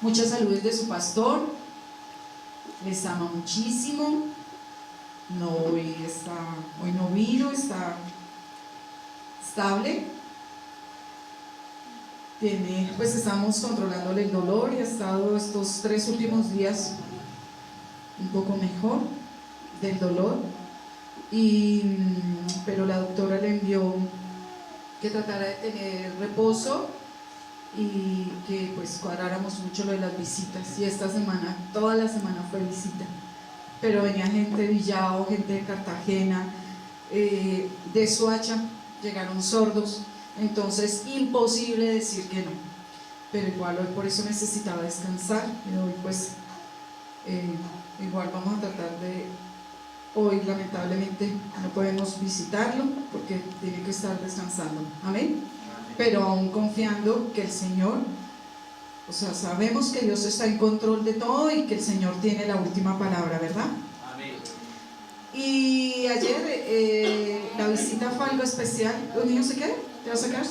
Muchas saludes de su pastor, les ama muchísimo. Hoy no vino, está estable. Pues estamos controlándole el dolor y ha estado estos 3 últimos días un poco mejor del dolor, pero la doctora le envió que tratara de tener reposo y que pues cuadráramos mucho lo de las visitas, y esta semana, toda la semana fue visita, pero venía gente de Villao, gente de Cartagena, de Soacha, llegaron sordos, entonces imposible decir que no, pero igual hoy por eso necesitaba descansar, y hoy pues igual vamos a tratar de, hoy lamentablemente no podemos visitarlo porque tiene que estar descansando, amén, pero aún confiando que el Señor, o sea, sabemos que Dios está en control de todo y que el Señor tiene la última palabra, ¿verdad? Amén. Y ayer la visita fue algo especial. ¿Los niños se quedan? ¿Te vas a sacar?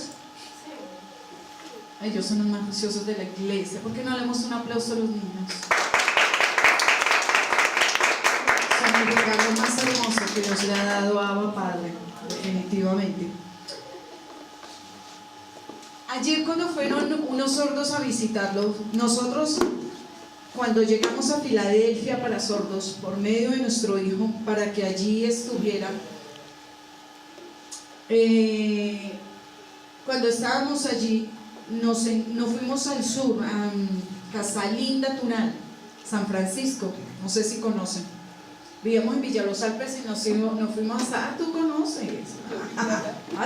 Ellos son los más juiciosos de la iglesia. ¿Por qué no le damos un aplauso a los niños? Son el regalo más hermoso que Dios le ha dado a Abba Padre, definitivamente. Ayer cuando fueron unos sordos a visitarlos, nosotros cuando llegamos a Filadelfia para sordos, por medio de nuestro hijo, para que allí estuviera, cuando estábamos allí, nos fuimos al sur, a Casalinda, Tunal, San Francisco, no sé si conocen. Vivíamos en Villa Los Alpes y nos fuimos hasta, tú conoces,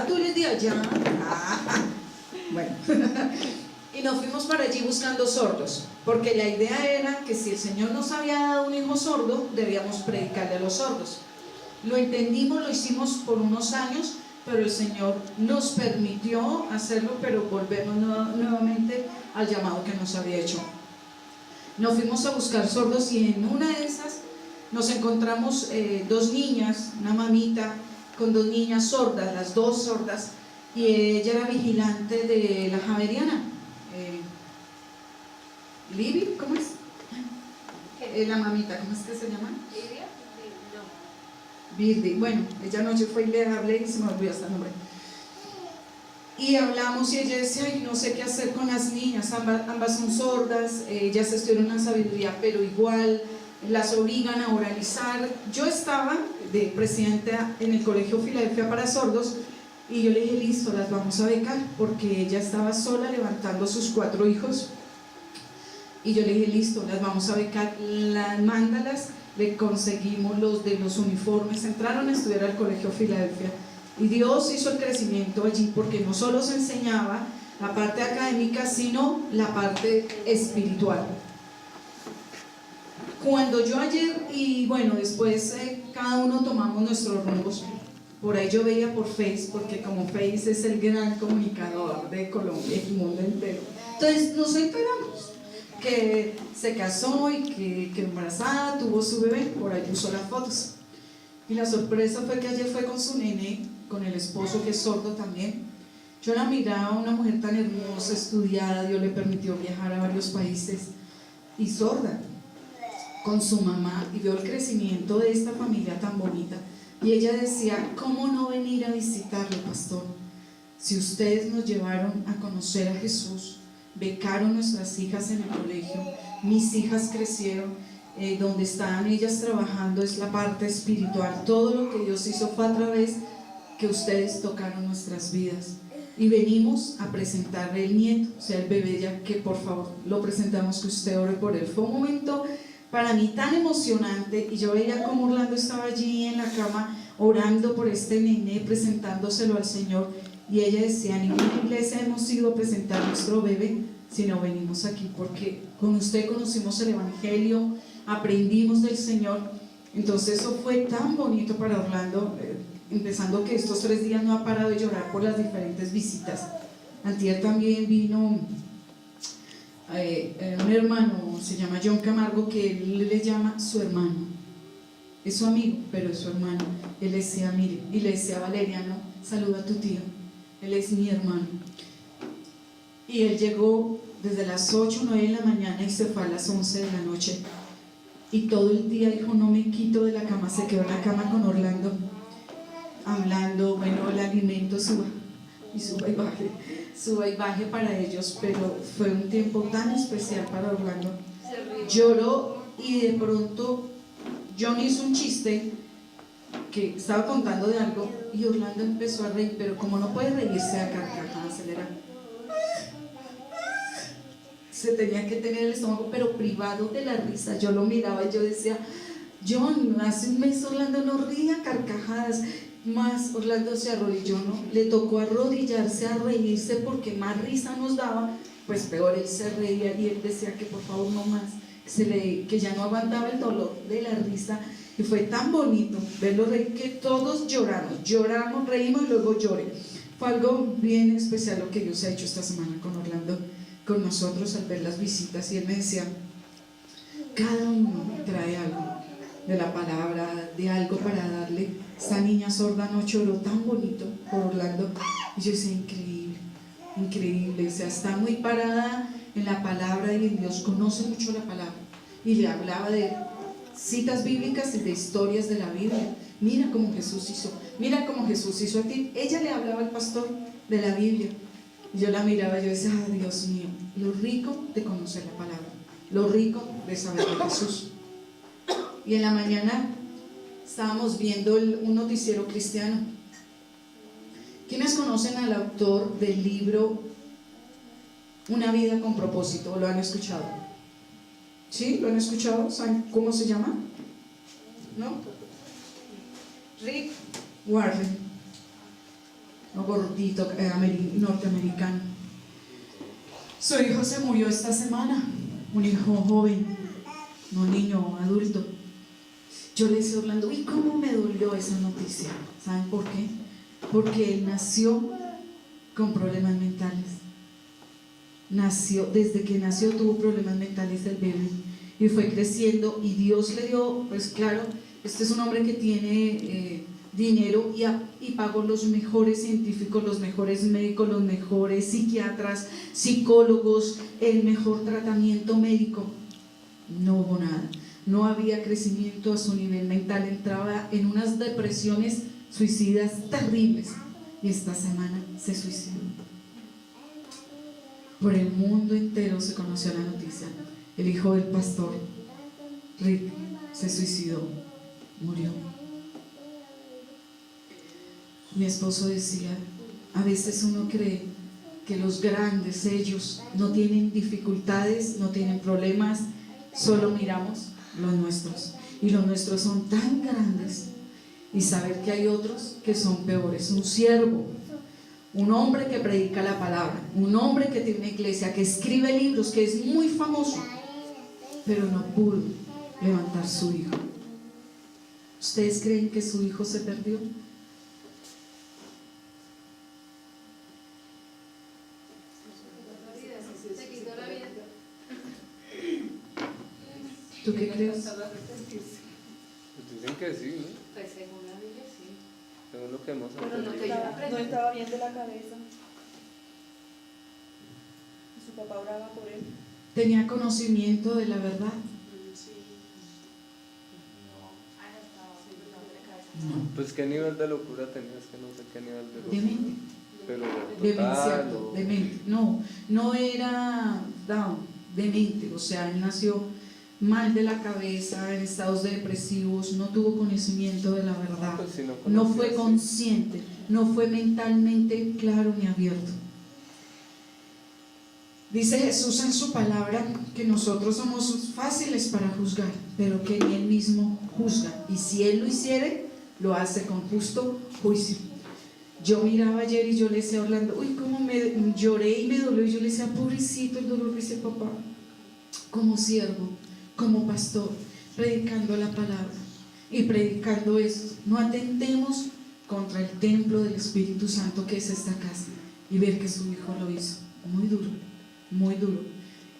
tú eres de allá, bueno, y nos fuimos para allí buscando sordos, porque la idea era que si el Señor nos había dado un hijo sordo, debíamos predicarle a los sordos. Lo entendimos, lo hicimos por unos años, pero el Señor nos permitió hacerlo, pero volvemos nuevamente al llamado que nos había hecho. Nos fuimos a buscar sordos y en una de esas nos encontramos 2 niñas, una mamita con 2 niñas sordas, las 2 sordas, y ella era vigilante de la Javeriana. Libby, ¿cómo es? La mamita, ¿cómo es que se llama? ¿Lidia? No. Birdi. Bueno, ella anoche fue y le hablé y se me olvidó hasta el nombre. Y hablamos y ella decía, ay, no sé qué hacer con las niñas, ambas son sordas, ellas estudiaron una sabiduría, pero igual las obligan a oralizar. Yo estaba de presidenta en el Colegio Filadelfia para Sordos, y yo le dije, listo, las vamos a becar, porque ella estaba sola levantando sus 4 hijos, y yo le dije, listo, las vamos a becar, mándalas. Le conseguimos los de los uniformes, entraron a estudiar al Colegio Filadelfia, y Dios hizo el crecimiento allí, porque no solo se enseñaba la parte académica, sino la parte espiritual. Cuando yo ayer, y bueno, después cada uno tomamos nuestros rumbos. Por ahí yo veía por Face, porque como Face es el gran comunicador de Colombia y el mundo entero, entonces nos enteramos que se casó y que embarazada, tuvo su bebé, por ahí puso las fotos. Y la sorpresa fue que ayer fue con su nene, con el esposo que es sordo también. Yo la miraba, una mujer tan hermosa, estudiada, Dios le permitió viajar a varios países, y sorda, con su mamá, y veo el crecimiento de esta familia tan bonita. Y ella decía, ¿cómo no venir a visitarlo, pastor? Si ustedes nos llevaron a conocer a Jesús, becaron nuestras hijas en el colegio, mis hijas crecieron, donde están ellas trabajando es la parte espiritual, todo lo que Dios hizo fue a través que ustedes tocaron nuestras vidas, y venimos a presentarle el nieto, o sea el bebé, ya que por favor lo presentamos, que usted ore por él. Fue un momento para mí tan emocionante, y yo veía como Orlando estaba allí en la cama orando por este nene, presentándoselo al Señor, y ella decía, ninguna iglesia hemos ido a presentar a nuestro bebé, sino venimos aquí porque con usted conocimos el Evangelio, aprendimos del Señor. Entonces eso fue tan bonito para Orlando, empezando que estos 3 días no ha parado de llorar por las diferentes visitas. Antier también vino un hermano, se llama John Camargo, que él le llama su hermano, es su amigo, pero es su hermano. Él decía, mire, y le decía a Valeria, no, saluda a tu tío, él es mi hermano. Y él llegó desde las 8 o 9 de la mañana y se fue a las 11 de la noche. Y todo el día dijo, no me quito de la cama, se quedó en la cama con Orlando, hablando, bueno, el alimento suba y baje para ellos, pero fue un tiempo tan especial para Orlando. Lloró y de pronto John hizo un chiste que estaba contando de algo y Orlando empezó a reír, pero como no puede reírse a carcajadas, se tenía que tener el estómago pero privado de la risa. Yo lo miraba y yo decía, John, hace un mes Orlando no ría a carcajadas. Más Orlando se arrodilló, ¿no? Le tocó arrodillarse a reírse porque más risa nos daba, pues peor él se reía y él decía que por favor no más, que ya no aguantaba el dolor de la risa. Y fue tan bonito verlo reír que todos lloramos, reímos y luego lloré. Fue algo bien especial lo que Dios ha hecho esta semana con Orlando, con nosotros al ver las visitas, y él me decía, cada uno trae algo de la palabra, de algo para darle. Esta niña sorda no lloró tan bonito por Orlando, y yo decía, increíble, o sea, está muy parada en la palabra y en Dios, conoce mucho la palabra, y le hablaba de citas bíblicas y de historias de la Biblia. Mira cómo Jesús hizo a ti. Ella le hablaba al pastor de la Biblia, y yo la miraba y yo decía, Dios mío, lo rico de conocer la palabra, lo rico de saber de Jesús. Y en la mañana estábamos viendo un noticiero cristiano. ¿Quiénes conocen al autor del libro Una vida con propósito? ¿Lo han escuchado? ¿Sí? ¿Lo han escuchado? ¿Saben cómo se llama? ¿No? Rick Warren, un gordito norteamericano. Su hijo se murió esta semana, un hijo joven, no niño, adulto. Yo le decía a Orlando, ¿y cómo me dolió esa noticia? ¿Saben por qué? Porque él nació con problemas mentales. Desde que nació tuvo problemas mentales el bebé, y fue creciendo, y Dios le dio, pues claro, este es un hombre que tiene dinero y pagó los mejores científicos, los mejores médicos, los mejores psiquiatras, psicólogos, el mejor tratamiento médico. No hubo nada, no había crecimiento a su nivel mental, entraba en unas depresiones suicidas terribles, y esta semana se suicidó. Por el mundo entero se conoció la noticia, el hijo del pastor Rick se suicidó, murió. Mi esposo decía, a veces uno cree que los grandes, ellos no tienen dificultades, no tienen problemas, solo miramos los nuestros, y los nuestros son tan grandes, y saber que hay otros que son peores. Un siervo, un hombre que predica la palabra, un hombre que tiene una iglesia, que escribe libros, que es muy famoso, pero no pudo levantar su hijo. ¿Ustedes creen que su hijo se perdió? ¿Tú qué crees? Pues dicen que sí, ¿no? Pues según la Biblia sí. Según lo que hemos Pero aprendido. lo que yo aprendí. No estaba bien de la cabeza. Y su papá oraba por él. ¿Tenía conocimiento de la verdad? Sí. No. Pues qué nivel de locura tenías, que no sé qué nivel de locura. Demente. Pero Demencial, total, demente. No era down, demente. O sea, él nació mal de la cabeza, en estados depresivos, no tuvo conocimiento de la verdad, pues si no fue conocías, consciente, no fue mentalmente claro ni abierto. Dice Jesús en su palabra que nosotros somos fáciles para juzgar, pero que Él mismo juzga, y si Él lo hiciere, lo hace con justo juicio. Yo miraba ayer y yo le decía a Orlando, uy, cómo me lloré y me dolió, y yo le decía, pobrecito el dolor, dice papá, como siervo, como pastor, predicando la palabra y predicando eso. No atentemos contra el templo del Espíritu Santo que es esta casa, y ver que su hijo lo hizo. Muy duro,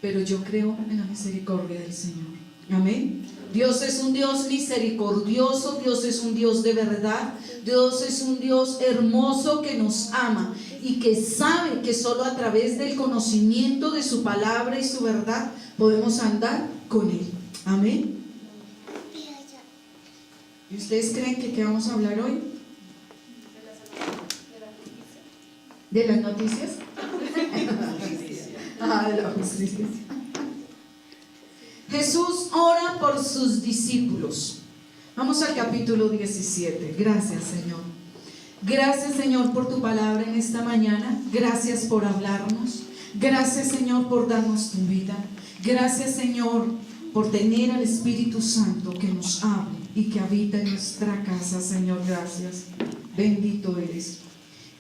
pero yo creo en la misericordia del Señor. Amén. Dios es un Dios misericordioso, Dios es un Dios de verdad, Dios es un Dios hermoso que nos ama y que sabe que solo a través del conocimiento de su palabra y su verdad podemos andar con Él. Amén. ¿Y ustedes creen que qué vamos a hablar hoy? ¿De las noticias? De la justicia. Jesús ora por sus discípulos. Vamos al capítulo 17. Gracias, Señor. Gracias, Señor, por tu palabra en esta mañana. Gracias por hablarnos. Gracias, Señor, por darnos tu vida. Gracias, Señor, por tener al Espíritu Santo que nos hable y que habita en nuestra casa, Señor. Gracias. Bendito eres.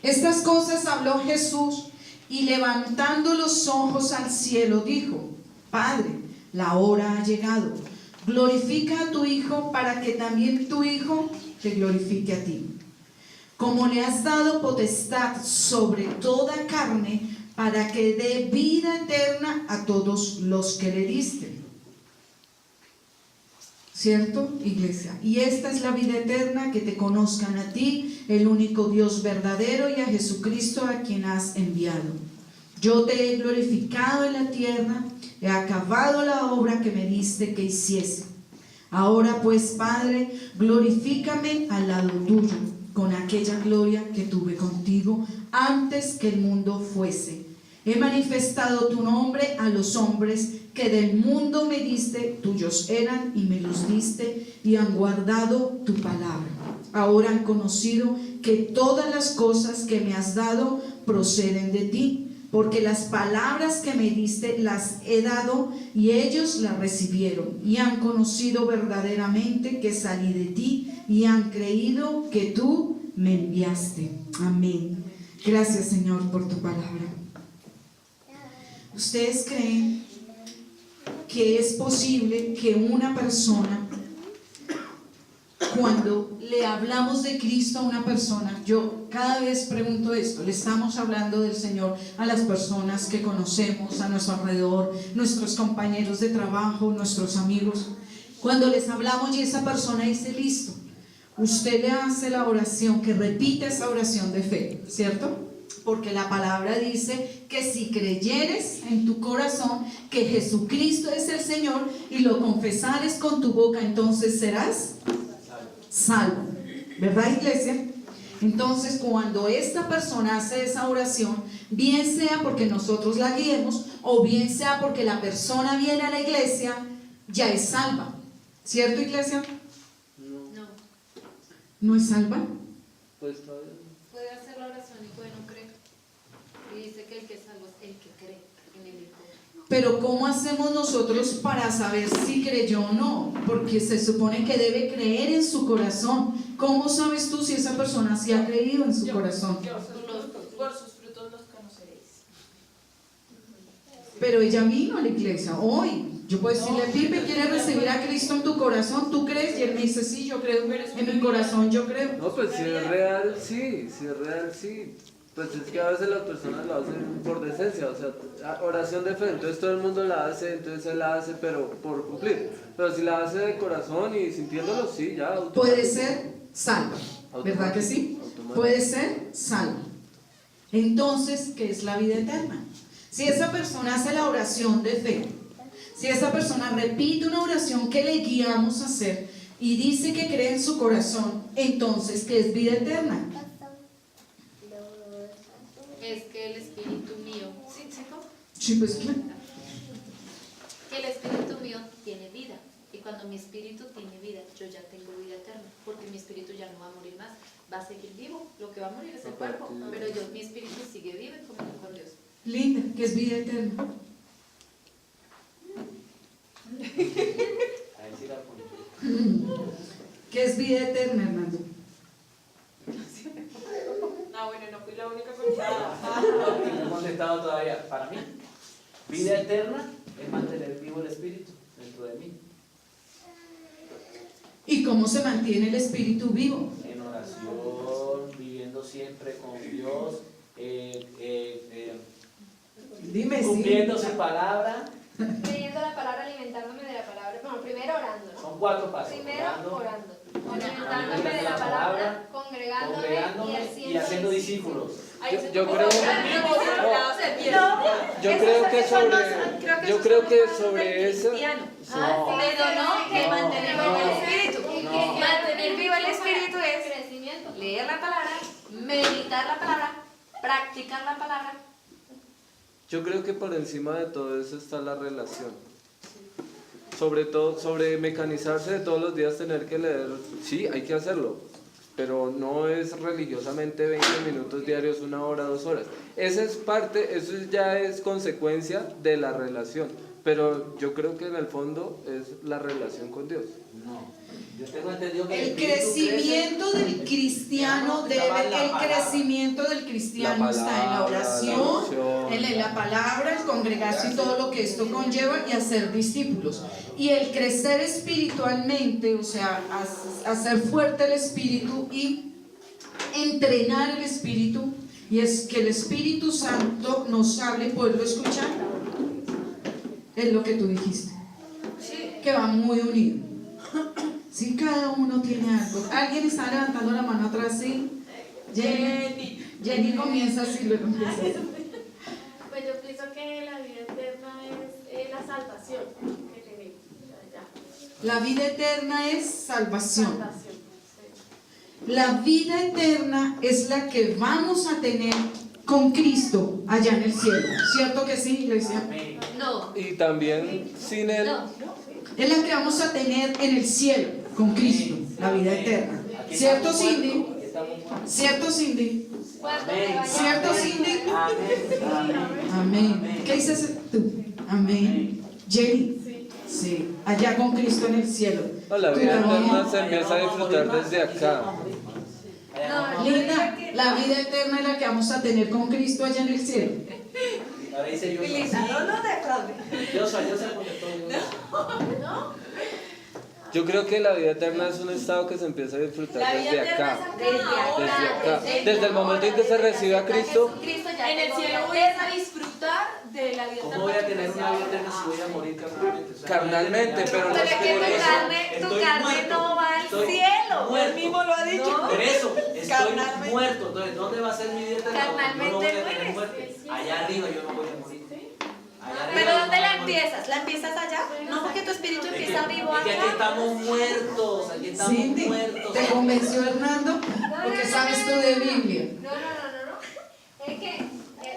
Estas cosas habló Jesús y levantando los ojos al cielo dijo: Padre, la hora ha llegado. Glorifica a tu Hijo para que también tu Hijo te glorifique a ti. Como le has dado potestad sobre toda carne para que dé vida eterna a todos los que le diste. ¿Cierto, iglesia? Y esta es la vida eterna, que te conozcan a ti, el único Dios verdadero, y a Jesucristo a quien has enviado. Yo te he glorificado en la tierra, he acabado la obra que me diste que hiciese. Ahora pues, Padre, glorifícame al lado tuyo, con aquella gloria que tuve contigo antes que el mundo fuese. He manifestado tu nombre a los hombres que del mundo me diste, tuyos eran y me los diste, y han guardado tu palabra. Ahora han conocido que todas las cosas que me has dado proceden de ti, porque las palabras que me diste las he dado y ellos las recibieron y han conocido verdaderamente que salí de ti y han creído que tú me enviaste. Amén. Gracias, Señor, por tu palabra. ¿Ustedes creen que es posible que una persona, cuando le hablamos de Cristo a una persona, yo cada vez pregunto esto, le estamos hablando del Señor a las personas que conocemos a nuestro alrededor, nuestros compañeros de trabajo, nuestros amigos, cuando les hablamos y esa persona dice listo, usted le hace la oración, que repite esa oración de fe, ¿cierto? Porque la palabra dice que si creyeres en tu corazón que Jesucristo es el Señor y lo confesares con tu boca, entonces serás salvo, ¿verdad, iglesia? Entonces, cuando esta persona hace esa oración, bien sea porque nosotros la guiemos o bien sea porque la persona viene a la iglesia, ya es salva, ¿cierto, iglesia? No. ¿No es salva? Pues todavía no. Puede hacer la oración y puede no creer. Y dice que el que es salvo es el que cree en el Hijo. Pero ¿cómo hacemos nosotros para saber si creyó o no? Porque se supone que debe creer en su corazón. ¿Cómo sabes tú si esa persona sí ha creído en su corazón? Por sus frutos los conoceréis. Pero ella vino a la iglesia hoy. Yo puedo decirle, Pipe, ¿quieres recibir a Cristo en tu corazón? ¿Tú crees? Y él me dice, sí, yo creo. En mi corazón yo creo. No, pues si es real, sí, si es real, sí. Pues es que a veces las personas lo hacen por decencia, o sea, oración de fe, entonces todo el mundo la hace, entonces él la hace, pero por cumplir. Pero si la hace de corazón y sintiéndolo, sí, ya. Puede ser salvo, ¿verdad que sí? Puede ser salvo. Entonces, ¿qué es la vida eterna? Si esa persona hace la oración de fe, si esa persona repite una oración que le guiamos a hacer y dice que cree en su corazón, entonces, ¿qué es vida eterna? Es que el espíritu mío, ¿sí, chico? Sí, pues claro. Que el espíritu mío tiene vida. Y cuando mi espíritu tiene vida, yo ya tengo vida eterna. Porque mi espíritu ya no va a morir más. Va a seguir vivo. Lo que va a morir es el cuerpo. Pero mi espíritu sigue vivo y comunión con Dios. Linda, ¿qué es vida eterna? ¿Qué es vida eterna, Hernando? Bueno, no fui la única persona. No he contestado todavía. Para mí, vida eterna es mantener vivo el espíritu dentro de mí. ¿Y cómo se mantiene el espíritu vivo? En oración, viviendo siempre con Dios, Dime, cumpliendo sí. su palabra. Leyendo la palabra, alimentándome de la palabra. Bueno, primero orando, ¿no? Son 4 pasos. Primero orando. Alimentándome de la palabra, congregándome y haciendo discípulos. Yo creo que sobre eso. Pero no, que mantener vivo el espíritu. No. Mantener vivo el espíritu es leer la palabra, meditar la palabra, practicar la palabra. Yo creo que por encima de todo eso está la relación. Sobre todo, sobre mecanizarse de todos los días, tener que leer. Sí, hay que hacerlo, pero no es religiosamente 20 minutos diarios, 1 hora, 2 horas. Esa es parte, eso ya es consecuencia de la relación. Pero yo creo que en el fondo es la relación con Dios. No, yo tengo entendido que El crecimiento del cristiano está en la oración, en la palabra, el congregarse y todo lo que esto conlleva y hacer discípulos. Y el crecer espiritualmente, o sea, hacer fuerte el espíritu y entrenar el espíritu, y es que el Espíritu Santo nos hable, poderlo escuchar. Es lo que tú dijiste, que va muy unido. Si cada uno tiene algo. Alguien está levantando la mano atrás, ¿sí? Jenny comienza así, luego empieza así. Pues yo pienso que la vida eterna es la salvación que tenemos. La vida eterna es salvación. Salvación, sí. La vida eterna es la que vamos a tener con Cristo allá en el cielo. ¿Cierto que sí, iglesia? No. Y también sin Él. No. Es la que vamos a tener en el cielo con Cristo, la vida eterna. ¿Cierto, Cindy? ¿Cierto, Cindy? ¿Cierto, Cindy? Amén. ¿Qué dices tú? Amén. Jenny. Sí, allá con Cristo en el cielo. No, la vida eterna se empieza a disfrutar desde acá. Linda, la vida eterna es la que vamos a tener con Cristo allá en el cielo. Ahora dice yo. Yo soy porque todo. Yo creo que la vida eterna es un estado que se empieza a disfrutar desde acá. Desde el momento en que se recibe a Cristo. En el cielo voy a disfrutar de la vida eterna. ¿Cómo voy a tener una vida eterna si voy a morir carnalmente? O sea, Carnalmente, pero no es Pero que tu carne no va al cielo. Él mismo lo ha dicho. Por eso, estoy Carnalmente. muerto. Entonces, ¿dónde va a ser mi vida eterna? Carnalmente Yo no voy a tener mueres. muerte. Allá arriba yo no voy a morir. Allá arriba ¿Pero yo dónde no la voy a morir. empiezas? ¿La empiezas allá? No, porque tu espíritu empieza vivo Es que aquí acá. estamos muertos. Aquí estamos Cindy, muertos. ¿te convenció Hernando? Porque sabes tú de Biblia. No. Es que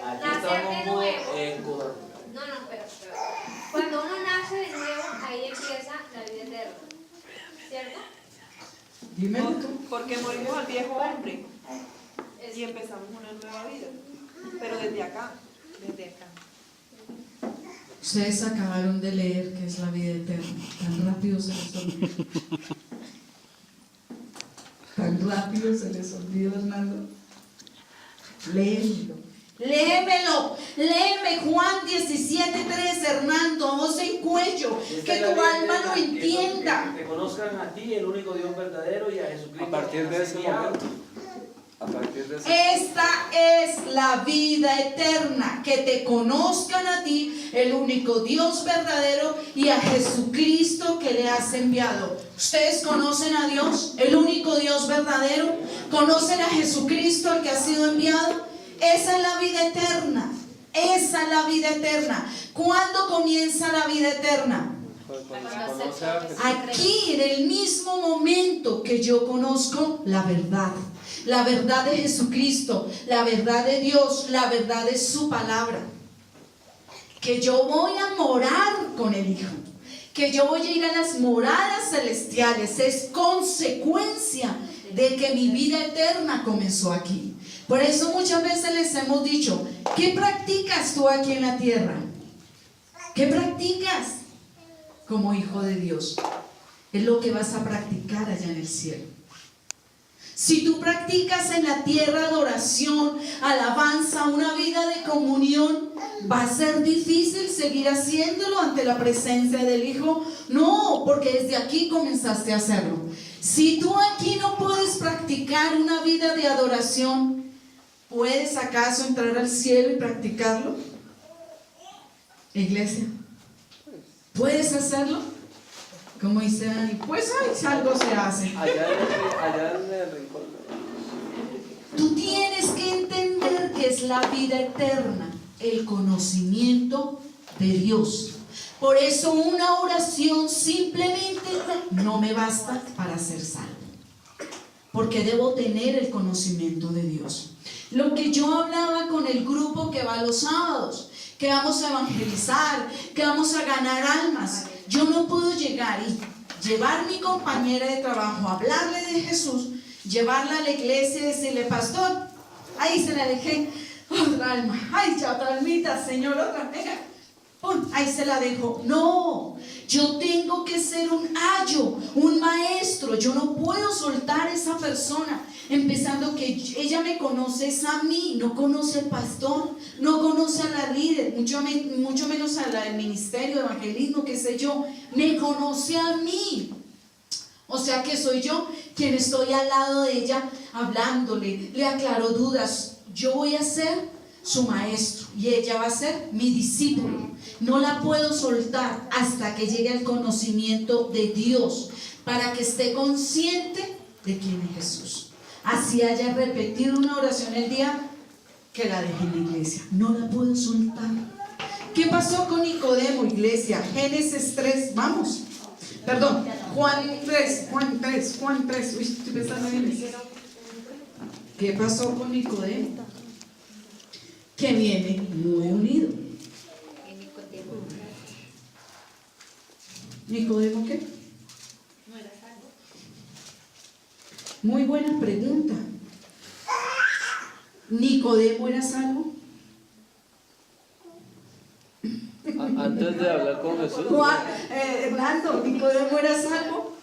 Aquí nacer de estamos nuevo. muertos. No, pero. Cuando uno nace de nuevo, ahí empieza la vida eterna. ¿Cierto? Dímelo tú. Porque morimos al viejo hombre y empezamos una nueva vida. Pero desde acá. Ustedes acabaron de leer que es la vida eterna. Tan rápido se les olvidó. Tan rápido se les olvidó, Hernando. Léemelo. Léeme Juan 17:3, Hernando, voz en cuello, que tu alma lo entienda. Que conozcan a ti, el único Dios verdadero, y a Jesucristo. A partir de ese enviado. momento. A partir de ese Esta es la vida eterna, que te conozcan a ti, el único Dios verdadero, y a Jesucristo que le has enviado. ¿Ustedes conocen a Dios, el único Dios verdadero? ¿Conocen a Jesucristo, el que ha sido enviado? Esa es la vida eterna. Esa es la vida eterna. ¿Cuándo comienza la vida eterna? cuando se conoce a Jesús. Aquí, en el mismo momento que yo conozco la verdad de Jesucristo, la verdad de Dios, la verdad de su palabra, que yo voy a morar con el Hijo, que yo voy a ir a las moradas celestiales, es consecuencia de que mi vida eterna comenzó aquí. Por eso muchas veces les hemos dicho, ¿qué practicas tú aquí en la tierra? ¿Qué practicas? Como hijo de Dios, es lo que vas a practicar allá en el cielo. Si tú practicas en la tierra adoración, alabanza, una vida de comunión, ¿va a ser difícil seguir haciéndolo ante la presencia del Hijo? No, porque desde aquí comenzaste a hacerlo. Si tú aquí no puedes practicar una vida de adoración, ¿puedes acaso entrar al cielo y practicarlo? Iglesia, ¿Puedes hacerlo? Como dice Dani, pues ay, algo se hace. Allá en el rincón. Tú tienes que entender que es la vida eterna, el conocimiento de Dios. Por eso una oración simplemente no me basta para ser salvo, porque debo tener el conocimiento de Dios. Lo que yo hablaba con el grupo que va los sábados, que vamos a evangelizar, que vamos a ganar almas. Yo no puedo llegar y llevar a mi compañera de trabajo, hablarle de Jesús, llevarla a la iglesia y decirle, pastor, ahí se la dejé, otra alma, ay, ya otra almita, Señor, otra, venga, ¡pum! Ahí se la dejo. No, yo tengo que ser un ayo, un maestro. Yo no puedo soltar a esa persona, empezando que ella me conoce es a mí, no conoce al pastor, no conoce a la líder, mucho menos a la del ministerio de evangelismo, qué sé yo, me conoce a mí. O sea que soy yo quien estoy al lado de ella hablándole, le aclaro dudas. Yo voy a ser su maestro y ella va a ser mi discípulo. No la puedo soltar hasta que llegue al conocimiento de Dios, para que esté consciente de quién es Jesús. Así haya repetido una oración el día que la dejé en la iglesia, no la puedo soltar. ¿Qué pasó con Nicodemo, iglesia? Génesis 3, vamos. Perdón, Juan 3. Uy, estoy pensando en eso. ¿Qué pasó con Nicodemo? Que viene muy unido. ¿Nicodemo qué? No era salvo. Muy buena pregunta. ¿Nicodemo era salvo? Antes de hablar con Jesús. Hernando, ¿Nicodemo era salvo?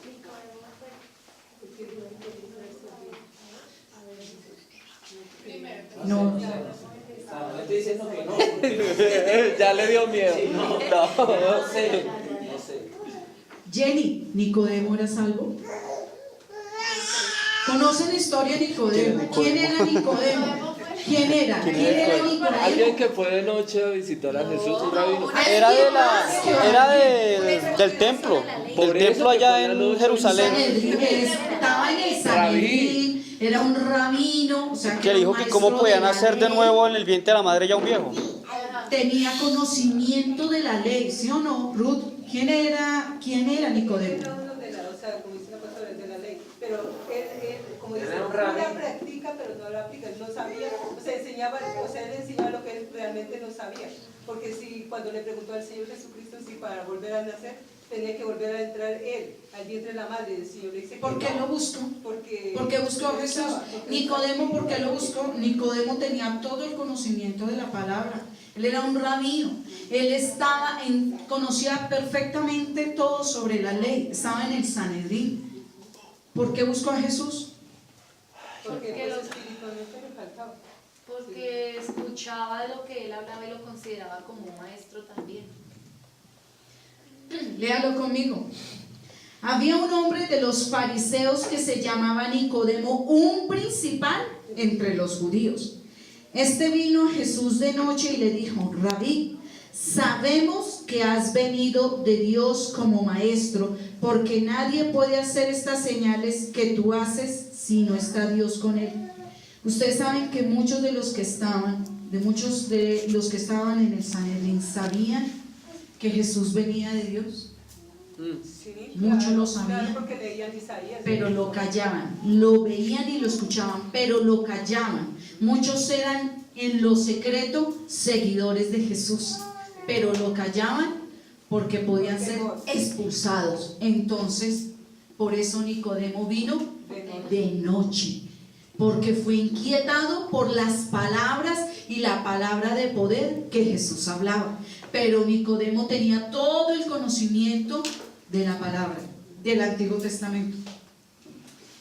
No. Le estoy diciendo que no. Ya le dio miedo. Sí, no. No. No sé. Jenny, ¿Nicodemo era salvo? ¿Conocen la historia de Nicodemo? ¿Quién era Nicodemo? ¿Quién era Nicodemo? Alguien que fue de noche a visitar a Jesús, un rabino. Era del templo, Por del eso templo que allá fue la en noche. Jerusalén, Estaba en el Sanedrín, era un rabino, o sea, que era un dijo que cómo maestro podían de la nacer de ley. nuevo en el vientre de la madre ya un viejo. Tenía conocimiento de la ley, ¿sí o no? Ruth, ¿quién era Nicodemo? Era uno de la, o sea, como dice la pastora, de la ley, pero él como dice, Era un no rabino. la practica, pero no la aplica, él no sabía, o sea, él enseñaba lo que él realmente no sabía, porque si cuando le preguntó al Señor Jesucristo si para volver a nacer, tenía que volver a entrar él al vientre de la madre del Señor, le dice que ¿Por qué no, lo buscó? porque buscó a Jesús. Nicodemo, ¿por qué lo buscó? Nicodemo tenía todo el conocimiento de la palabra. Él era un rabino. Él conocía perfectamente todo sobre la ley. Estaba en el Sanedrín. ¿Por qué buscó a Jesús? porque pues, espiritualmente le faltaba. Porque escuchaba de lo que él hablaba y lo consideraba como un maestro también. Léalo conmigo. Había un hombre de los fariseos que se llamaba Nicodemo, un principal entre los judíos. Este vino a Jesús de noche y le dijo: Rabí, sabemos que has venido de Dios como maestro, porque nadie puede hacer estas señales que tú haces si no está Dios con él. Ustedes saben que muchos de los que estaban en el Sanedrín sabían que Jesús venía de Dios. Sí, Muchos lo sabían, claro, porque leían Isaías, pero lo callaban. Lo veían y lo escuchaban, pero lo callaban. Muchos eran en lo secreto seguidores de Jesús, pero lo callaban porque podían ser expulsados. Entonces, por eso Nicodemo vino de noche, porque fue inquietado por las palabras y la palabra de poder que Jesús hablaba. Pero Nicodemo tenía todo el conocimiento de la palabra del Antiguo Testamento.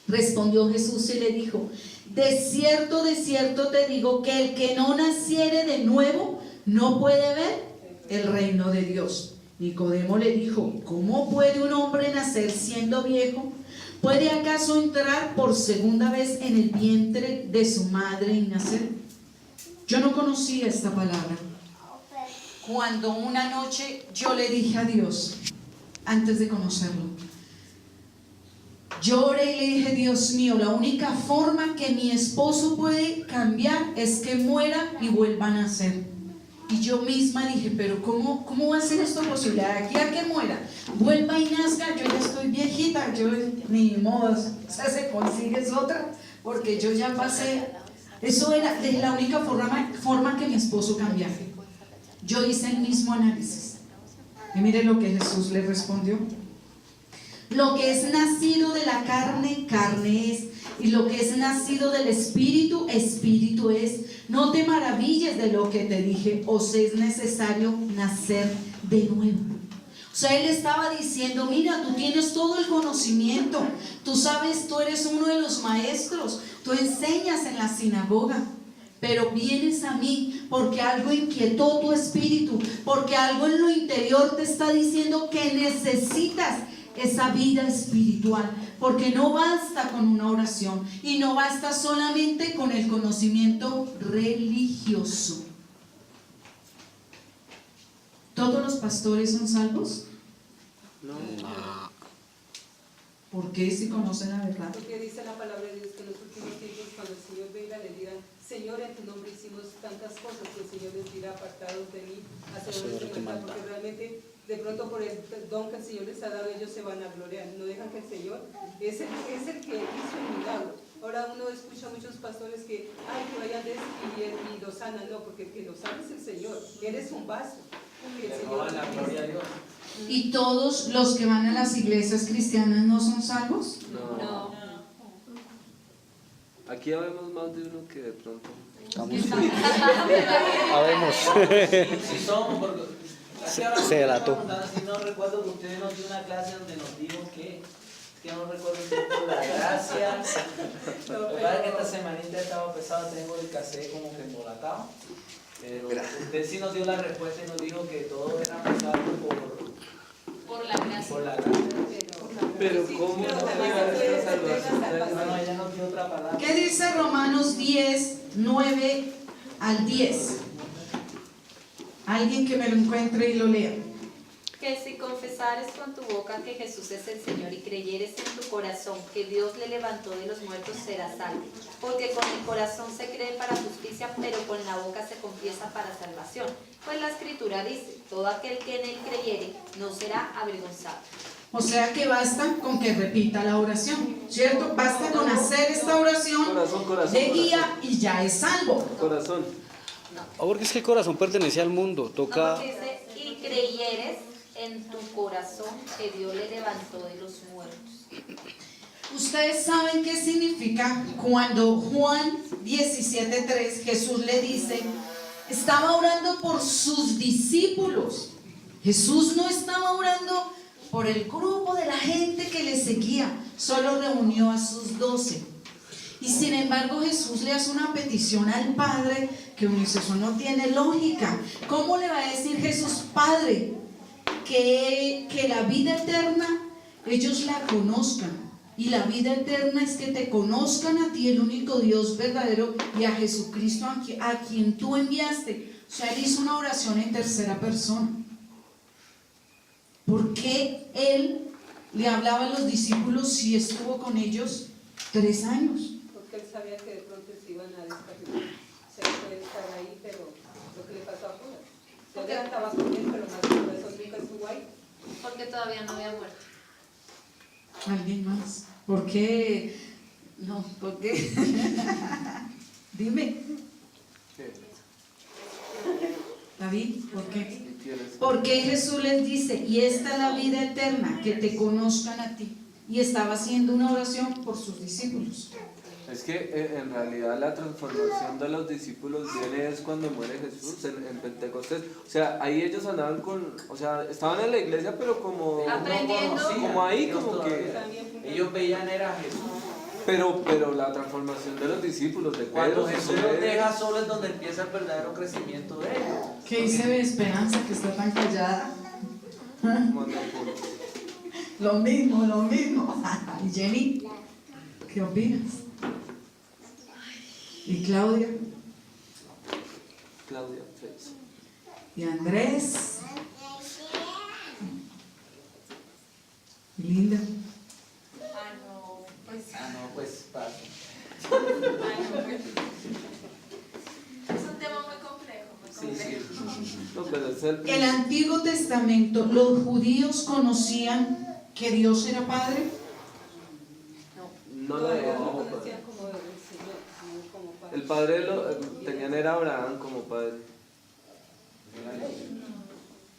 Respondió Jesús y le dijo: de cierto te digo que el que no naciere de nuevo no puede ver el reino de Dios. Nicodemo le dijo: ¿cómo puede un hombre nacer siendo viejo? ¿Puede acaso entrar por segunda vez en el vientre de su madre y nacer? Yo no conocía esta palabra. cuando una noche yo le dije a Dios, antes de conocerlo, lloré y le dije: Dios mío, la única forma que mi esposo puede cambiar es que muera y vuelva a nacer. Y yo misma dije: pero ¿cómo va a ser esto posible? De aquí a que muera, vuelva y nazca, yo ya estoy viejita, yo ni modo, o sea, se consigue otra, porque yo ya pasé. Eso era la única forma que mi esposo cambiara. Yo hice el mismo análisis. Y mire lo que Jesús le respondió: lo que es nacido de la carne, carne es, y lo que es nacido del espíritu, espíritu es. No te maravilles de lo que te dije, os es necesario nacer de nuevo. O sea, él estaba diciendo: mira, tú tienes todo el conocimiento, tú sabes, tú eres uno de los maestros, tú enseñas en la sinagoga, pero vienes a mí porque algo inquietó tu espíritu, porque algo en lo interior te está diciendo que necesitas esa vida espiritual, porque no basta con una oración y no basta solamente con el conocimiento religioso. ¿Todos los pastores son salvos? No. ¿Por qué, si conocen la verdad? Porque dice la palabra de Dios que en los últimos tiempos, cuando el Señor venga, le dirán: Señor, en tu nombre hicimos tantas cosas, que el Señor les dirá: apartados de mí, hacedores de maldad. Porque realmente, de pronto, por el don que el Señor les ha dado, ellos se van a gloriar. No dejan que el Señor es el que hizo el milagro. Ahora uno escucha a muchos pastores que vayan y lo sanan. No, porque el que lo sana es el Señor. Él es un vaso. Le roban la gloria a Dios. ¿Y todos los que van a las iglesias cristianas no son salvos? No. Aquí habemos más de uno que de pronto. Habemos. Si somos, porque Se delató. si no recuerdo que usted nos dio una clase donde nos dijo que no recuerdo un poco la gracia. Lo que pasa es que esta semanita estaba pesado, tengo el cassette como que embolatado. Pero usted sí nos dio la respuesta y nos dijo que todo era pasado Por la gracia. por la gracia. Pero ¿cómo no llegar a esta salvación? Bueno, ella nos dio otra palabra. ¿Qué dice Romanos 10, 9 al 10? Alguien que me lo encuentre y lo lea. Que si confesares con tu boca que Jesús es el Señor y creyeres en tu corazón que Dios le levantó de los muertos, serás salvo. Porque con el corazón se cree para justicia, pero con la boca se confiesa para salvación. Pues la Escritura dice: todo aquel que en él creyere no será avergonzado. O sea que basta con que repita la oración, ¿cierto? Basta con hacer esta oración de guía y ya es salvo. Corazón. Porque es que el corazón pertenece al mundo, No, toca... porque dice: y creyeres en tu corazón que Dios le levantó de los muertos. Ustedes saben qué significa cuando Juan 17:3 Jesús le dice, estaba orando por sus discípulos. Jesús no estaba orando por el grupo de la gente que le seguía, solo reunió a sus 12. Y sin embargo Jesús le hace una petición al Padre que uno dice: eso no tiene lógica. ¿Cómo le va a decir Jesús, Padre, que la vida eterna ellos la conozcan? Y la vida eterna es que te conozcan a ti, el único Dios verdadero, y a Jesucristo a quien tú enviaste. O sea, él hizo una oración en tercera persona. ¿Por qué él le hablaba a los discípulos si estuvo con ellos 3 años? Porque él sabía que de pronto se iban a descarrilar. O sea, puede estar ahí, pero lo que le pasó a Judas. Se levantaba con él, pero más por eso nunca estuvo ahí. Porque todavía no había muerto. ¿Alguien más? ¿Por qué? No, ¿por qué? Dime. ¿Qué? David, ¿por qué? ¿Qué quieres? Porque Jesús les dice: y esta es la vida eterna, que te conozcan a ti. Y estaba haciendo una oración por sus discípulos. Es que en realidad la transformación de los discípulos viene es cuando muere Jesús en Pentecostés. O sea, ahí ellos andaban o sea, estaban en la iglesia, pero como Aprendiendo. como ahí, como que... Ellos veían era Jesús. Pero la transformación de los discípulos, de Cuando Pedro, Jesús los deja solos es donde empieza el verdadero crecimiento de ellos. ¿Qué dice Esperanza, que está tan callada? Lo mismo, lo mismo. ¿Y Jenny? ¿Qué opinas? ¿Y Claudia? Claudia, Félix. Y Andrés. Linda. No, pues. No, pues pasa. Es un tema muy complejo, muy complejo. No, pero es el El Antiguo Testamento, ¿los judíos conocían que Dios era Padre? No lo veían como padre. conocían como el Señor, sino como padre. El padre tenían era Abraham como padre.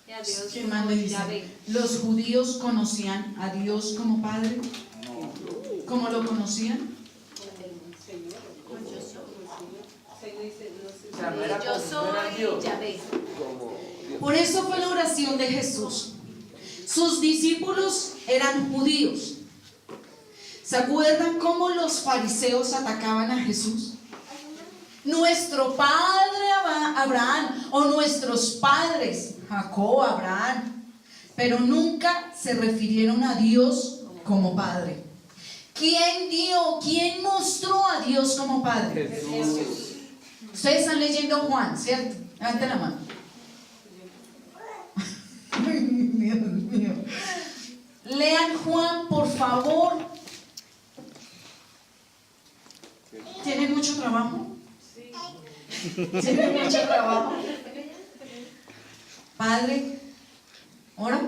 Y a Dios ¿Quién más me dice? Yahvé. ¿Los judíos conocían a Dios como Padre? ¿Cómo lo conocían? Señor, como yo soy. Señor dice, no sé. O sea, no era Yo como- no era soy Dios. Yahvé. Como Dios. Por eso fue la oración de Jesús. Sus discípulos eran judíos. ¿Se acuerdan cómo los fariseos atacaban a Jesús? Nuestro padre Abraham o nuestros padres, Jacob, Abraham, pero nunca se refirieron a Dios como Padre. ¿Quién mostró a Dios como Padre? Jesús. Ustedes están leyendo Juan, ¿cierto? Levanten la mano. Ay, Dios mío. Lean Juan, por favor. ¿Tienen mucho trabajo? ¿Tienen mucho trabajo? Padre, ¿ora?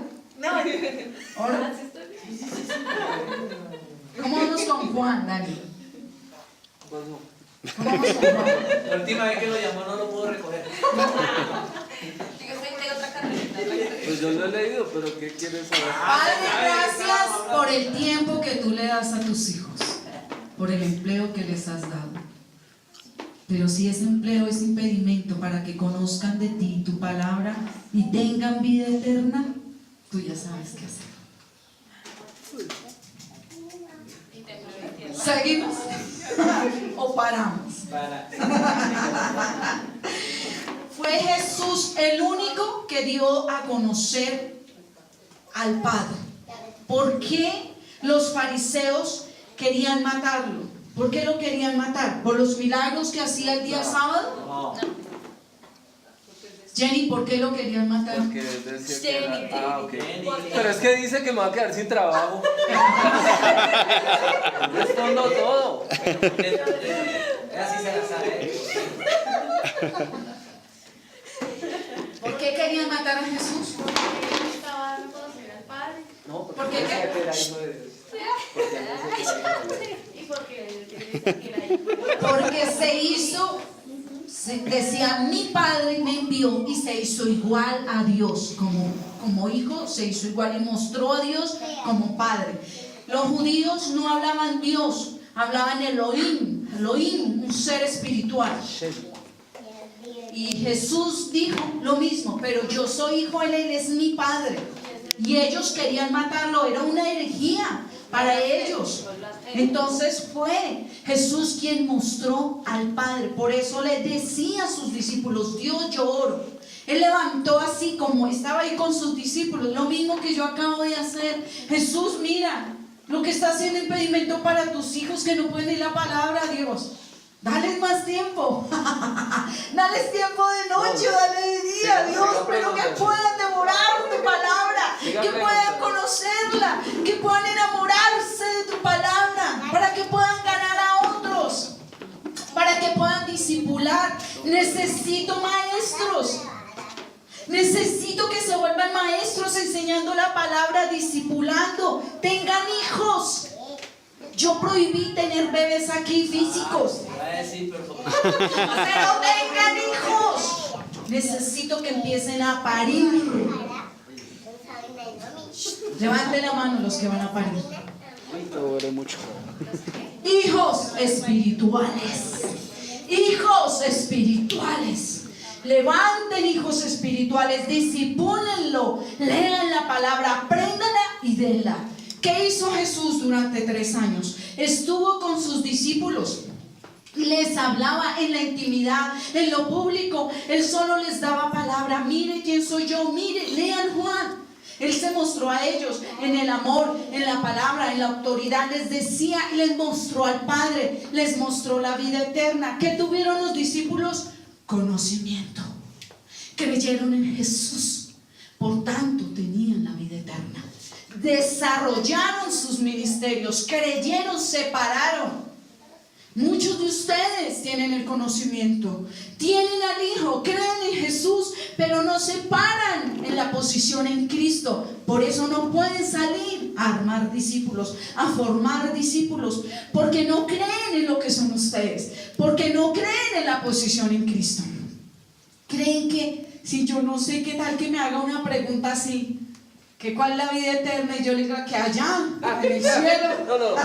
¿Ora? ¿Cómo vamos con Juan, Dani? ¿Cómo vamos con Juan? La última vez que lo llamó no lo pudo recoger. Pues yo lo he leído, pero ¿qué quieres saber? Padre, gracias por el tiempo que tú le das a tus hijos, por el empleo que les has dado. Pero si ese empleo es impedimento para que conozcan de ti tu palabra y tengan vida eterna, tú ya sabes qué hacer. ¿Seguimos? ¿O paramos? Para. Fue Jesús el único que dio a conocer al Padre. ¿Por qué los fariseos querían matarlo? ¿Por qué lo querían matar? ¿Por los milagros que hacía el día sábado? No. Jenny, ¿por qué lo querían matar? Porque decía que era... Ah, ok. Jenny. Pero es que dice que me va a quedar sin trabajo. Respondo todo. Así se la sabe. ¿Por qué querían matar a Jesús? Porque él estaba dando a conocer al Padre. No, ¿Por porque qué? decía que era hijo de Dios. Porque él decía que era hijo de Dios. Y porque él decía que era hijo de Dios. Porque decía, mi Padre me envió y se hizo igual a Dios. Como hijo se hizo igual y mostró a Dios como Padre. Los judíos no hablaban Dios, hablaban Elohim, un ser espiritual. Y Jesús dijo lo mismo, pero yo soy hijo, él es mi Padre. Y ellos querían matarlo, era una herejía para ellos. Entonces fue Jesús quien mostró al Padre. Por eso le decía a sus discípulos, Dios, yo oro. Él levantó así como estaba ahí con sus discípulos, lo mismo que yo acabo de hacer. Jesús, mira lo que está haciendo impedimento para tus hijos que no pueden leer la palabra, Dios. Dales más tiempo. Dales tiempo de noche, dale de día, Dios, pero que puedan devorar tu palabra, que puedan conocerla, que puedan enamorarse de tu palabra, para que puedan ganar a otros, para que puedan discipular. Necesito maestros. Necesito que se vuelvan maestros enseñando la palabra, discipulando. Tengan hijos. Yo prohibí tener bebés aquí físicos. Va a decir, pero Pero tengan hijos. Necesito que empiecen a parir. Levanten la mano los que van a parir. No oré mucho. Hijos espirituales. Hijos espirituales. Levanten hijos espirituales, discipúlenlo, lean la palabra, apréndanla y denla. ¿Qué hizo Jesús durante 3 años? Estuvo con sus discípulos, les hablaba en la intimidad, en lo público. Él solo les daba palabra. Mire quién soy yo, mire, lean Juan. Él se mostró a ellos en el amor, en la palabra, en la autoridad. Les decía y les mostró al Padre, les mostró la vida eterna. ¿Qué tuvieron los discípulos? Conocimiento. creyeron en Jesús, por tanto tenían la vida eterna. Desarrollaron sus ministerios, creyeron, se pararon. Muchos de ustedes tienen el conocimiento, tienen al Hijo, creen en Jesús, pero no se paran en la posición en Cristo. Por eso no pueden salir a armar discípulos, a formar discípulos, porque no creen en lo que son ustedes, porque no creen en la posición en Cristo. Creen que si yo no sé, qué tal que me haga una pregunta así, que cuál es la vida eterna, y yo le diga que allá, en el cielo. No.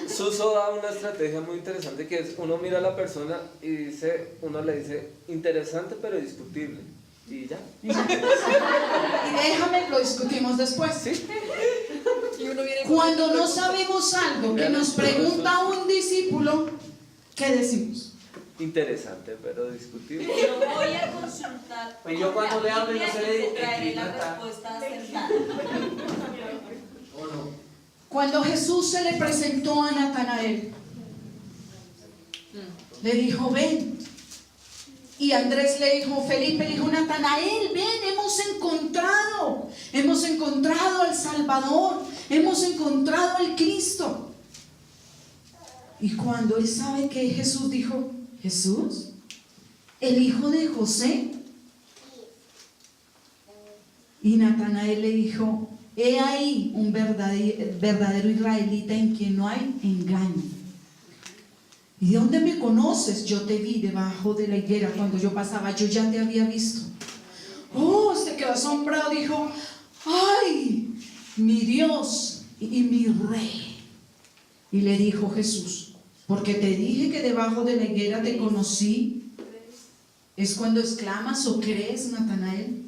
Suso da una estrategia muy interesante, que es uno mira a la persona y uno le dice interesante pero discutible. Y ya. Y déjame, lo discutimos después. ¿Sí? Cuando no sabemos algo que nos pregunta un discípulo, ¿qué decimos? Interesante pero discutible. Yo voy a consultar. Pues yo cuando le hablo y no se le digo, traeré la está. respuesta acertada. ¿O no? Cuando Jesús se le presentó a Natanael, le dijo, ven. Y Andrés le dijo, Felipe le dijo, Natanael, ven, hemos encontrado al Salvador, hemos encontrado al Cristo. Y cuando él sabe que Jesús, dijo, Jesús, el hijo de José. Y Natanael le dijo, he ahí un verdadero israelita en quien no hay engaño. ¿Y de dónde me conoces? Yo te vi debajo de la higuera cuando yo pasaba, yo ya te había visto. Oh, se quedó asombrado, dijo, ay, mi Dios y mi Rey. Y le dijo Jesús, porque te dije que debajo de la higuera te conocí. ¿Es cuando exclamas o crees, Natanael?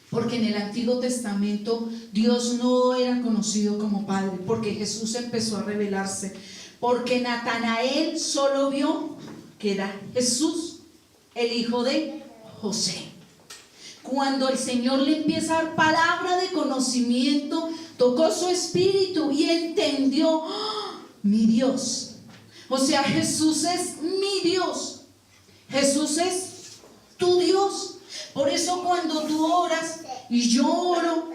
Porque en el Antiguo Testamento Dios no era conocido como Padre, porque Jesús empezó a revelarse, porque Natanael solo vio que era Jesús, el hijo de José. Cuando el Señor le empieza a dar palabra de conocimiento, tocó su espíritu y entendió, ¡oh, mi Dios! O sea, Jesús es mi Dios, Jesús es tu Dios. Por eso cuando tú oras y yo oro,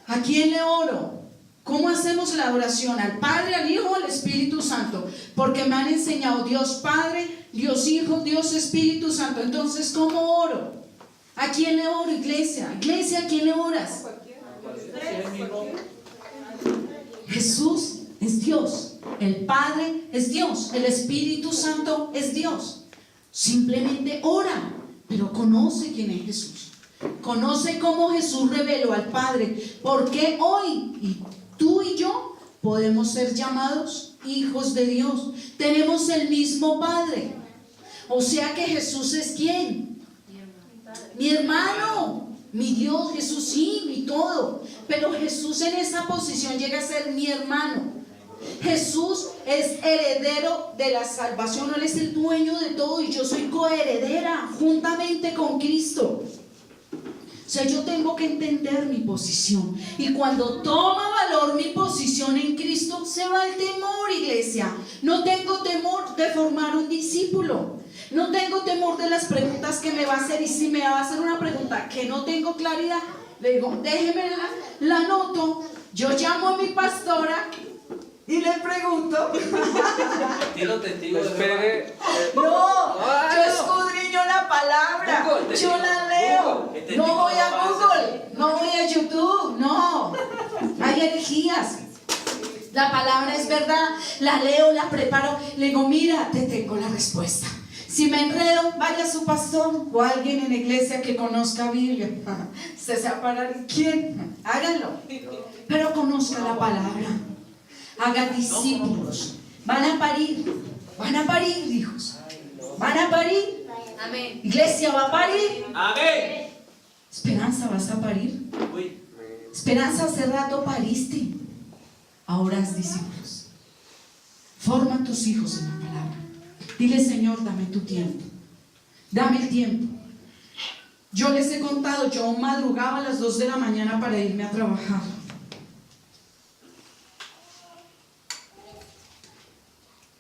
¿a quién le oro? ¿Cómo hacemos la oración? Al Padre, al Hijo, al Espíritu Santo. Porque me han enseñado Dios Padre, Dios Hijo, Dios Espíritu Santo. Entonces, ¿cómo oro? ¿A quién le oro, iglesia? Iglesia, ¿a quién le oras? Jesús es Dios, el Padre es Dios, el Espíritu Santo es Dios. Simplemente ora, pero conoce quién es Jesús. Conoce cómo Jesús reveló al Padre. Porque hoy y tú y yo podemos ser llamados hijos de Dios. Tenemos el mismo Padre. O sea que Jesús es ¿quién? Mi hermano, mi Dios, Jesús sí, mi todo. Pero Jesús en esa posición llega a ser mi hermano. Jesús es heredero de la salvación. Él es el dueño de todo y yo soy coheredera juntamente con Cristo. O sea, yo tengo que entender mi posición. Y cuando toma valor mi posición en Cristo, se va el temor, iglesia. No tengo temor de formar un discípulo. No tengo temor de las preguntas que me va a hacer. Y si me va a hacer una pregunta que no tengo claridad, le digo, déjeme la anoto. Yo llamo a mi pastora y le pregunto. Tiro testigo de Espere. No, yo escudriño la palabra, Google, yo la leo. Google. No voy a Google, no voy a YouTube, no. Hay herejías. La palabra es verdad, la leo, la preparo. Le digo, mira, te tengo la respuesta. Si me enredo, vaya a su pastor o alguien en la iglesia que conozca Biblia. Usted se va a parar. ¿Quién? Háganlo. Pero conozca la palabra. Haga discípulos. Van a parir hijos. Van a parir. Amén. Iglesia va a parir. Amén. Esperanza, vas a parir. Uy. Esperanza, hace rato pariste. Ahora haz discípulos. Forma a tus hijos en la palabra. Dile, Señor, dame tu tiempo. Dame el tiempo. Yo les he contado, yo madrugaba a las 2 de la mañana para irme a trabajar.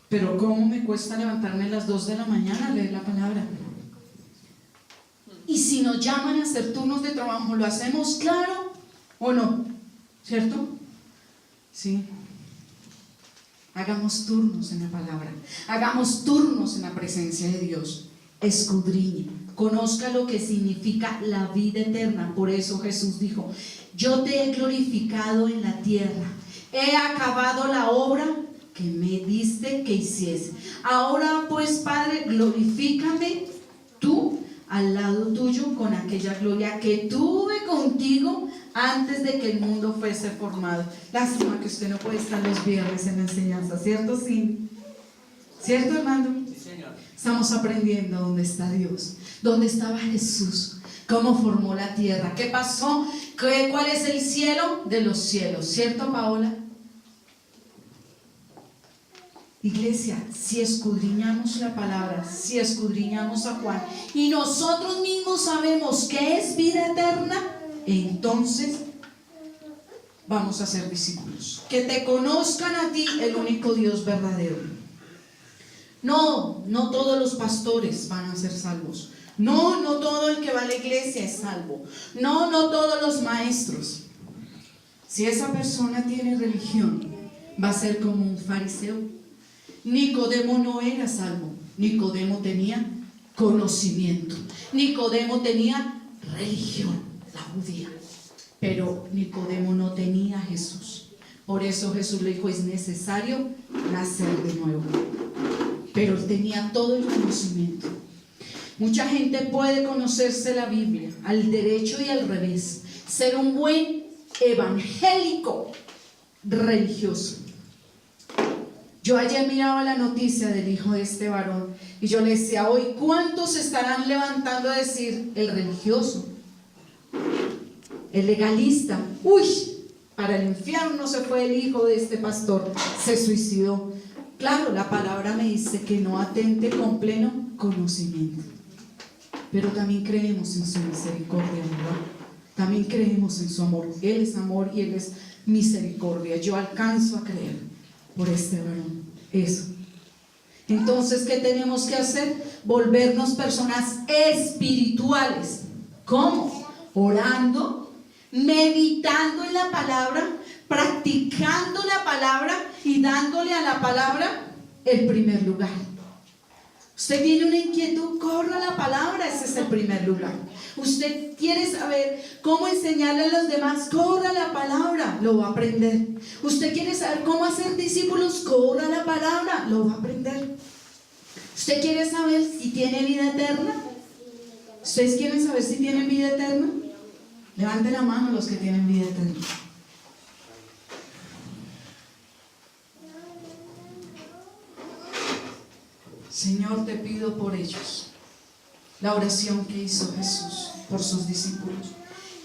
Pero ¿cómo me cuesta levantarme a las 2 de la mañana a leer la palabra? Y si nos llaman a hacer turnos de trabajo, ¿lo hacemos claro o no? ¿Cierto? Sí. Hagamos turnos en la palabra, hagamos turnos en la presencia de Dios. Escudriñe, conozca lo que significa la vida eterna. Por eso Jesús dijo: yo te he glorificado en la tierra, he acabado la obra que me diste que hiciese. Ahora pues, Padre, glorifícame tú al lado tuyo con aquella gloria que tuve contigo antes de que el mundo fuese formado. Lástima que usted no puede estar los viernes en la enseñanza, ¿cierto? Sí. ¿Cierto, hermano? Sí, señor. Estamos aprendiendo dónde está Dios, dónde estaba Jesús, cómo formó la tierra, qué pasó, cuál es el cielo de los cielos, ¿cierto, Paola? Iglesia, si escudriñamos la palabra, si escudriñamos a Juan y nosotros mismos sabemos que es vida eterna, entonces vamos a ser discípulos, que te conozcan a ti, el único Dios verdadero. No todos los pastores van a ser salvos. No todo el que va a la iglesia es salvo. No todos los maestros. Si esa persona tiene religión, va a ser como un fariseo. Nicodemo no era salvo. Nicodemo tenía conocimiento. Nicodemo tenía religión, la judía. Pero Nicodemo no tenía a Jesús. Por eso Jesús le dijo: es necesario nacer de nuevo. Pero él tenía todo el conocimiento. Mucha gente puede conocerse la Biblia al derecho y al revés, ser un buen evangélico religioso. Yo ayer miraba la noticia del hijo de este varón y yo le decía: hoy, ¿cuántos estarán levantando a decir el religioso, el legalista? Uy, para el infierno se fue el hijo de este pastor, se suicidó. Claro, la palabra me dice que no atente con pleno conocimiento, pero también creemos en su misericordia, ¿verdad? También creemos en su amor. Él es amor y Él es misericordia. Yo alcanzo a creer por este varón eso. Entonces, ¿qué tenemos que hacer? Volvernos personas espirituales. ¿Cómo? Orando, meditando en la palabra, practicando la palabra y dándole a la palabra el primer lugar. Usted tiene una inquietud, corra la palabra, ese es el primer lugar. Usted quiere saber cómo enseñarle a los demás, corra la palabra, lo va a aprender. Usted quiere saber cómo hacer discípulos, corra la palabra, lo va a aprender. Usted quiere saber si tiene vida eterna. ¿Ustedes quieren saber si tienen vida eterna? Levanten la mano los que tienen vida eterna. Señor, te pido por ellos la oración que hizo Jesús por sus discípulos,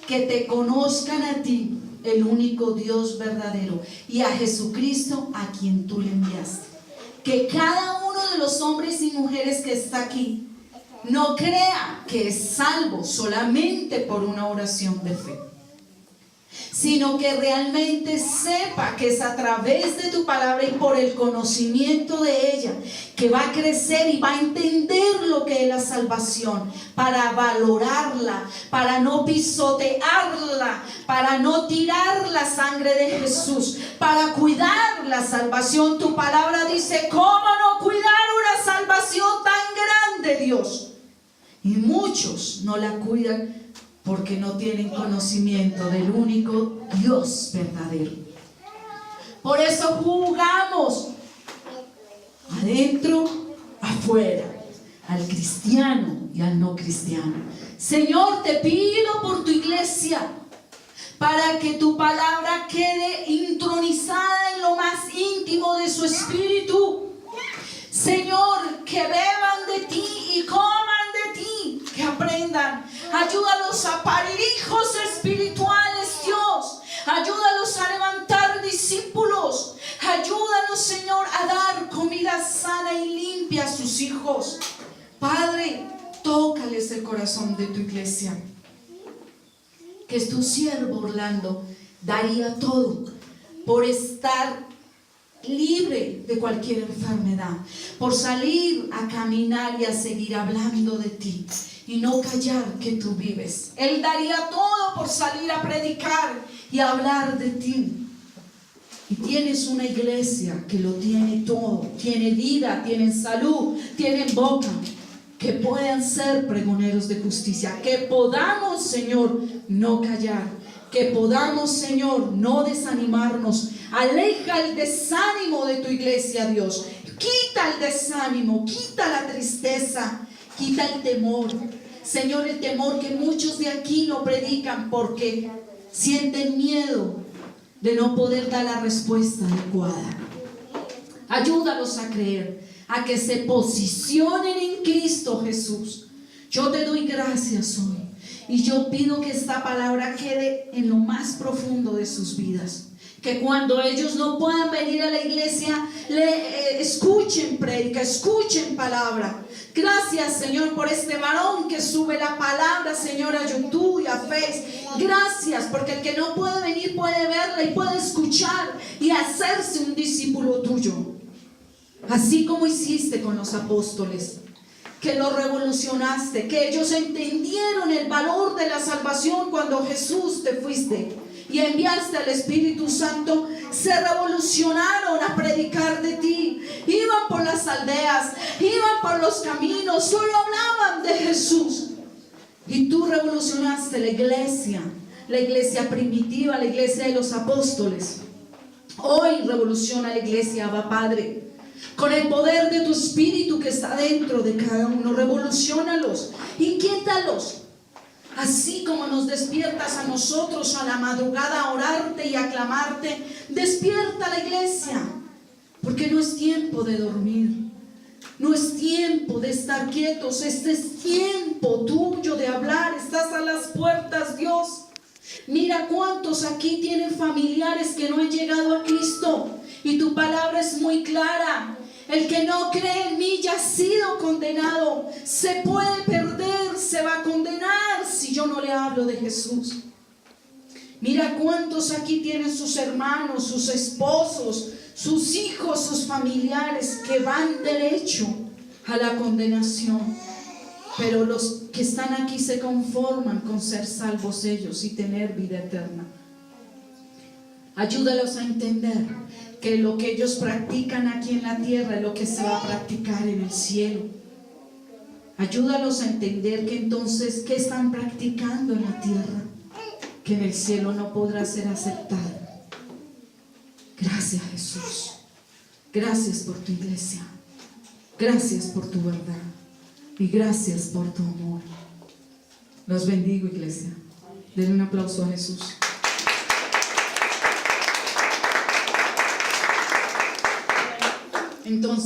que te conozcan a ti, el único Dios verdadero, y a Jesucristo a quien tú le enviaste. Que cada uno de los hombres y mujeres que está aquí no crea que es salvo solamente por una oración de fe, sino que realmente sepa que es a través de tu palabra y por el conocimiento de ella que va a crecer y va a entender lo que es la salvación, para valorarla, para no pisotearla, para no tirar la sangre de Jesús, para cuidar la salvación. Tu palabra dice: ¿cómo no cuidar una salvación tan grande, Dios? Y muchos no la cuidan porque no tienen conocimiento del único Dios verdadero. Por eso jugamos adentro, afuera, al cristiano y al no cristiano. Señor, te pido por tu iglesia, para que tu palabra quede intronizada en lo más íntimo de su espíritu. Señor, que beban de ti y coman de ti, que aprendan. Ayúdalos a parir hijos espirituales, Dios. Ayúdalos a levantar discípulos. Ayúdalos, Señor, a dar comida sana y limpia a sus hijos. Padre, tócales el corazón de tu iglesia. Que tu siervo Orlando daría todo por estar libre de cualquier enfermedad, por salir a caminar y a seguir hablando de ti. y no callar que tú vives. Él daría todo por salir a predicar y a hablar de ti. Y tienes una iglesia que lo tiene todo, tiene vida, tiene salud, tiene boca, que puedan ser pregoneros de justicia, que podamos, Señor, no callar, que podamos, Señor, no desanimarnos. Aleja el desánimo de tu iglesia, Dios. Quita el desánimo, quita la tristeza, quita el temor. Señor, el temor que muchos de aquí no predican porque sienten miedo de no poder dar la respuesta adecuada. Ayúdalos a creer, a que se posicionen en Cristo Jesús. Yo te doy gracias hoy y yo pido que esta palabra quede en lo más profundo de sus vidas. Que cuando ellos no puedan venir a la iglesia, escuchen prédica, escuchen palabra. Gracias, Señor, por este varón que sube la palabra, Señor, a YouTube y a Facebook. Gracias, porque el que no puede venir puede verla y puede escuchar y hacerse un discípulo tuyo. Así como hiciste con los apóstoles, que los revolucionaste, que ellos entendieron el valor de la salvación cuando Jesús te fuiste y enviaste al Espíritu Santo, se revolucionaron a predicar de ti. Iban por las aldeas, iban por los caminos, solo hablaban de Jesús. Y tú revolucionaste la iglesia primitiva, la iglesia de los apóstoles. Hoy revoluciona la iglesia, Abba Padre. Con el poder de tu Espíritu que está dentro de cada uno, revoluciónalos, inquiétalos. Así como nos despiertas a nosotros a la madrugada a orarte y a clamarte, despierta a la iglesia, porque no es tiempo de dormir, no es tiempo de estar quietos, este es tiempo tuyo de hablar. Estás a las puertas, Dios. Mira cuántos aquí tienen familiares que no han llegado a Cristo y tu palabra es muy clara. El que no cree en mí ya ha sido condenado. Se puede perder, se va a condenar si yo no le hablo de Jesús. Mira cuántos aquí tienen sus hermanos, sus esposos, sus hijos, sus familiares que van derecho a la condenación. Pero los que están aquí se conforman con ser salvos ellos y tener vida eterna. Ayúdalos a entender que lo que ellos practican aquí en la tierra es lo que se va a practicar en el cielo. Ayúdalos a entender que entonces, ¿qué están practicando en la tierra? Que en el cielo no podrá ser aceptado. Gracias, Jesús. Gracias por tu iglesia. Gracias por tu verdad. Y gracias por tu amor. Los bendigo, iglesia. Denle un aplauso a Jesús. Entonces